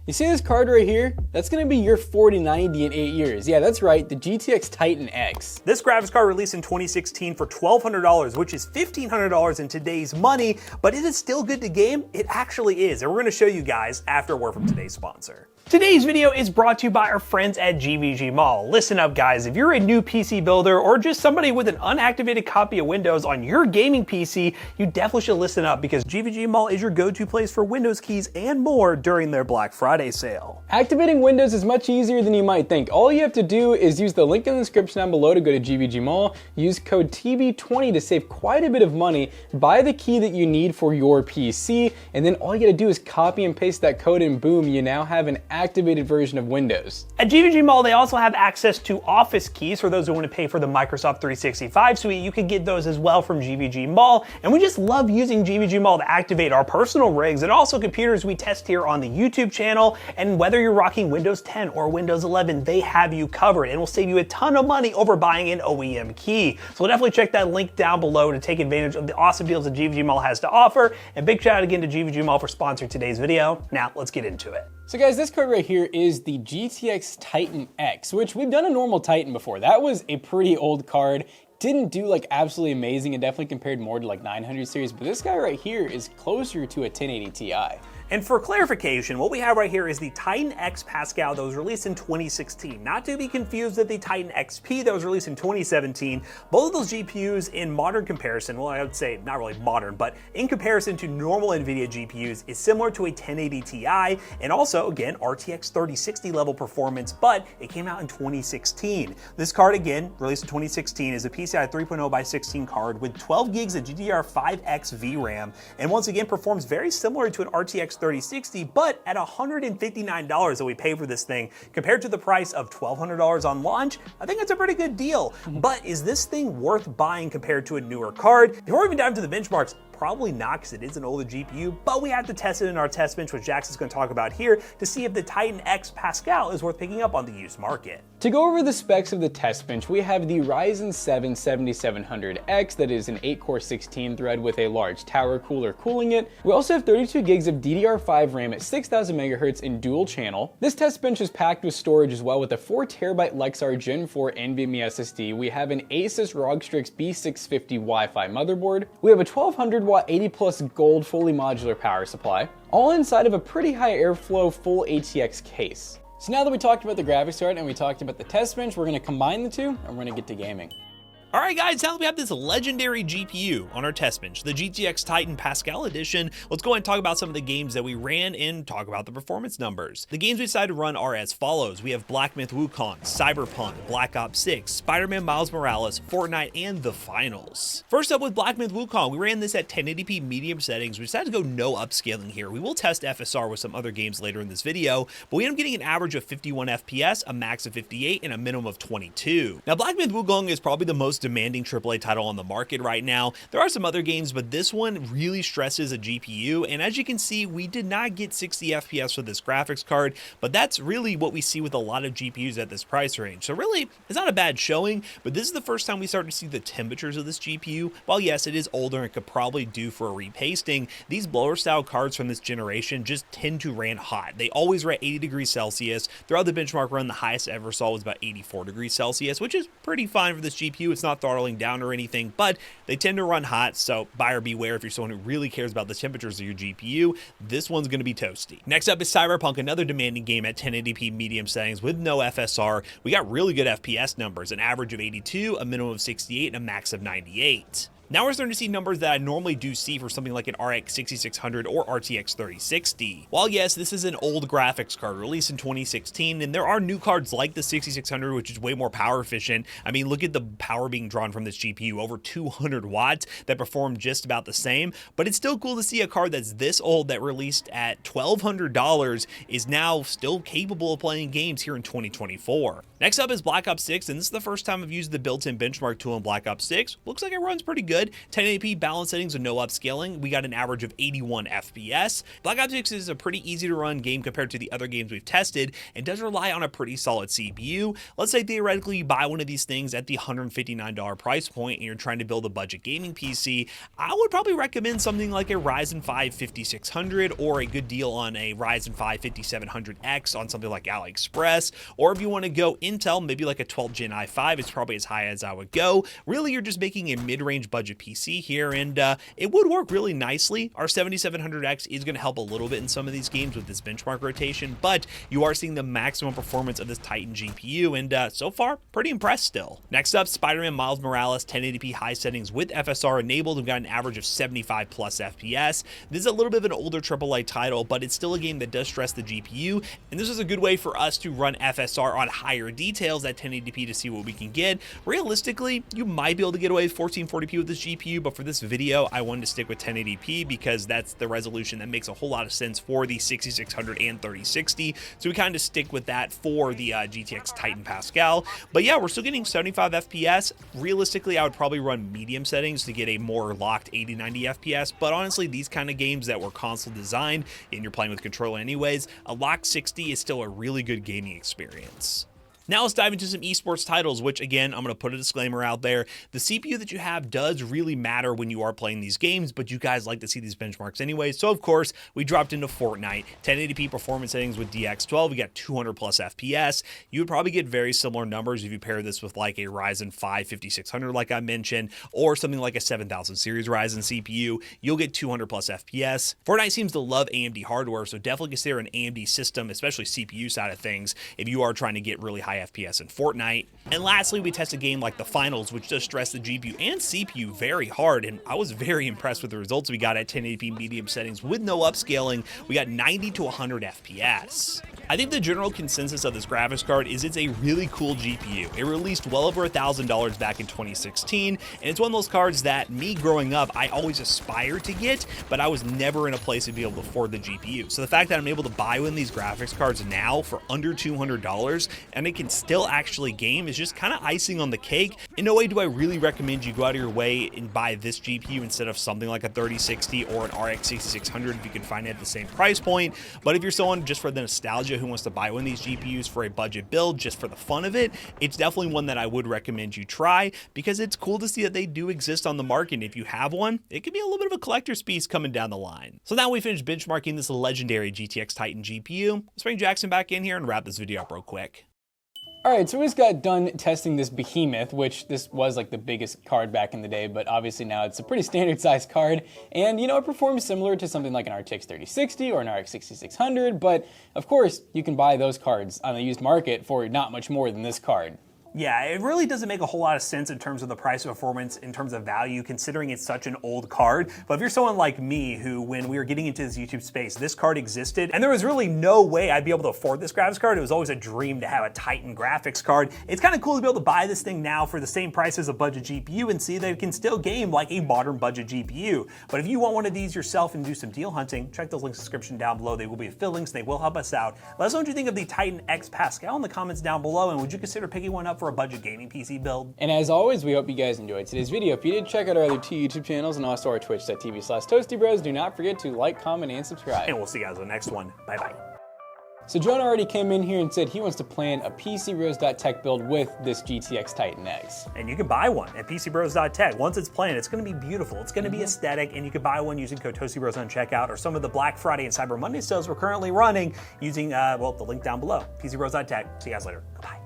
You see this card right here? That's gonna be your 4090 in 8 years. Yeah, that's right, the GTX Titan X. This graphics card released in 2016 for $1,200, which is $1,500 in today's money, but is it still good to game? It actually is, and we're gonna show you guys after a word from today's sponsor. Today's video is brought to you by our friends at GVG Mall. Listen up guys, if you're a new PC builder or just somebody with an unactivated copy of Windows on your gaming PC, you definitely should listen up because GVG Mall is your go-to place for Windows keys and more during their Black Friday sale. Activating Windows is much easier than you might think. All you have to do is use the link in the description down below to go to GVG Mall, use code TB20 to save quite a bit of money, buy the key that you need for your PC, and then all you gotta do is copy and paste that code and boom, you now have an activated version of Windows. At GVG Mall, they also have access to Office keys for those who want to pay for the Microsoft 365 suite. You can get those as well from GVG Mall, and we just love using GVG Mall to activate our personal rigs and also computers we test here on the YouTube channel. And whether you're rocking Windows 10 or Windows 11, they have you covered and will save you a ton of money over buying an OEM key. So definitely check that link down below to take advantage of the awesome deals that GVG Mall has to offer. And big shout out again to GVG Mall for sponsoring today's video. Now let's get into it. So guys, this card right here is the GTX Titan X, which we've done a normal Titan before. That was a pretty old card. Didn't do like absolutely amazing and definitely compared more to like 900 series, but this guy right here is closer to a 1080 Ti. And for clarification, what we have right here is the Titan X Pascal that was released in 2016. Not to be confused with the Titan XP that was released in 2017. Both of those GPUs in modern comparison, well I would say not really modern, but in comparison to normal NVIDIA GPUs is similar to a 1080 Ti and also again RTX 3060 level performance, but it came out in 2016. This card again, released in 2016, is a PCI 3.0x16 card with 12 gigs of GDDR5X VRAM and once again performs very similar to an RTX 3060, but at $159 that we pay for this thing, compared to the price of $1,200 on launch, I think that's a pretty good deal. But is this thing worth buying compared to a newer card? Before we even dive into the benchmarks, probably not because it is an older GPU, but we have to test it in our test bench, which Jax is going to talk about here, to see if the Titan X Pascal is worth picking up on the used market. To go over the specs of the test bench, we have the Ryzen 7 7700X that is an 8-core 16-thread with a large tower cooler cooling it. We also have 32 gigs of DDR5 RAM at 6000 MHz in dual channel. This test bench is packed with storage as well with a 4TB Lexar Gen 4 NVMe SSD. We have an Asus ROG Strix B650 Wi-Fi motherboard. We have a 1200 watt 80 plus gold fully modular power supply, all inside of a pretty high airflow full ATX case. So now that we talked about the graphics card and we talked about the test bench, we're gonna combine the two and we're gonna get to gaming. All right guys, now that we have this legendary GPU on our test bench, the GTX Titan Pascal edition, let's go ahead and talk about some of the games that we ran and talk about the performance numbers. The games we decided to run are as follows. We have Black Myth Wukong, Cyberpunk, Black Ops 6, Spider-Man Miles Morales, Fortnite, and the finals. First up with Black Myth Wukong, we ran this at 1080p medium settings. We decided to go no upscaling here. We will test FSR with some other games later in this video, but we end up getting an average of 51 FPS, a max of 58, and a minimum of 22. Now Black Myth Wukong is probably the most demanding AAA title on the market right now. There are some other games, but this one really stresses a GPU, and as you can see, we did not get 60 FPS for this graphics card, but that's really what we see with a lot of GPUs at this price range. So really, it's not a bad showing, but this is the first time we start to see the temperatures of this GPU. While yes, it is older and could probably do for a repasting, these blower style cards from this generation just tend to ran hot. They always ran 80 degrees Celsius. Throughout the benchmark run, the highest I ever saw was about 84 degrees Celsius, which is pretty fine for this GPU. It's not throttling down or anything, but they tend to run hot, so buyer beware if you're someone who really cares about the temperatures of your GPU. This one's going to be toasty. Next up is Cyberpunk, another demanding game at 1080p medium settings with no FSR. We got really good FPS numbers, an average of 82, a minimum of 68, and a max of 98. Now we're starting to see numbers that I normally do see for something like an RX 6600 or RTX 3060. While yes, this is an old graphics card released in 2016, and there are new cards like the 6600, which is way more power efficient. I mean, look at the power being drawn from this GPU, over 200 watts that perform just about the same, but it's still cool to see a card that's this old that released at $1,200 is now still capable of playing games here in 2024. Next up is Black Ops 6, and this is the first time I've used the built-in benchmark tool in Black Ops 6. Looks like it runs pretty good. good. 1080p balance settings with no upscaling. We got an average of 81 FPS. Black Ops 6 is a pretty easy to run game compared to the other games we've tested and does rely on a pretty solid CPU. Let's say theoretically you buy one of these things at the $159 price point and you're trying to build a budget gaming PC, I would probably recommend something like a Ryzen 5 5600 or a good deal on a Ryzen 5 5700X on something like AliExpress. Or if you want to go Intel, maybe like a 12th Gen i5, it's probably as high as I would go. Really, you're just making a mid-range budget PC here, and it would work really nicely. Our 7700X is going to help a little bit in some of these games with this benchmark rotation, but you are seeing the maximum performance of this Titan GPU, and so far, pretty impressed still. Next up, Spider-Man Miles Morales, 1080p high settings with FSR enabled. We've got an average of 75 plus FPS. This is a little bit of an older AAA title, but it's still a game that does stress the GPU, and this is a good way for us to run FSR on higher details at 1080p to see what we can get. Realistically, you might be able to get away with 1440p with this GPU, but for this video, I wanted to stick with 1080p because that's the resolution that makes a whole lot of sense for the 6600 and 3060. So we kind of stick with that for the GTX Titan Pascal. But yeah, we're still getting 75 FPS. Realistically, I would probably run medium settings to get a more locked 80-90 FPS. But honestly, these kind of games that were console designed and you're playing with controller anyways, a locked 60 is still a really good gaming experience. Now let's dive into some esports titles, which again, I'm going to put a disclaimer out there. The CPU that you have does really matter when you are playing these games, but you guys like to see these benchmarks anyway. So of course, we dropped into Fortnite, 1080p performance settings with DX12. We got 200 plus FPS. You would probably get very similar numbers if you pair this with like a Ryzen 5 5600, like I mentioned, or something like a 7000 series Ryzen CPU. You'll get 200 plus FPS. Fortnite seems to love AMD hardware, so definitely consider an AMD system, especially CPU side of things, if you are trying to get really high FPS in Fortnite. And lastly, we test a game like the Finals, which does stress the GPU and CPU very hard, and I was very impressed with the results we got at 1080p medium settings with no upscaling. We got 90 to 100 FPS. I think the general consensus of this graphics card is it's a really cool GPU. It released well over $1,000 back in 2016, and it's one of those cards that me growing up, I always aspired to get, but I was never in a place to be able to afford the GPU. So the fact that I'm able to buy one of these graphics cards now for under $200 and it can still actually game is just kind of icing on the cake. In no way do I really recommend you go out of your way and buy this GPU instead of something like a 3060 or an RX 6600 if you can find it at the same price point. But if you're someone just for the nostalgia who wants to buy one of these GPUs for a budget build just for the fun of it, it's definitely one that I would recommend you try because it's cool to see that they do exist on the market. And if you have one, it could be a little bit of a collector's piece coming down the line. So now we finished benchmarking this legendary GTX Titan GPU. Let's bring Jackson back in here and wrap this video up real quick. Alright, so we just got done testing this behemoth, which this was like the biggest card back in the day, but obviously now it's a pretty standard sized card, and you know, it performs similar to something like an RTX 3060 or an RX 6600, but of course, you can buy those cards on the used market for not much more than this card. Yeah, it really doesn't make a whole lot of sense in terms of the price performance, in terms of value, considering it's such an old card. But if you're someone like me who, when we were getting into this YouTube space, this card existed, and there was really no way I'd be able to afford this graphics card. It was always a dream to have a Titan graphics card. It's kind of cool to be able to buy this thing now for the same price as a budget GPU and see that it can still game like a modern budget GPU. But if you want one of these yourself and do some deal hunting, check those links in the description down below. They will be affiliate links, they will help us out. Let us know what you think of the Titan X Pascal in the comments down below, and would you consider picking one up for a budget gaming PC build? And as always, we hope you guys enjoyed today's video. If you did, check out our other 2 YouTube channels and also our twitch.tv/toastybros. Do not forget to like, comment, and subscribe. And we'll see you guys in the next one. Bye-bye. So John already came in here and said he wants to plan a PCBros.tech build with this GTX Titan X. And you can buy one at PCBros.tech. Once it's planned, it's going to be beautiful. It's going to be aesthetic, and you can buy one using code ToastyBros on checkout or some of the Black Friday and Cyber Monday sales we're currently running using, well, the link down below, PCBros.tech. See you guys later. Goodbye.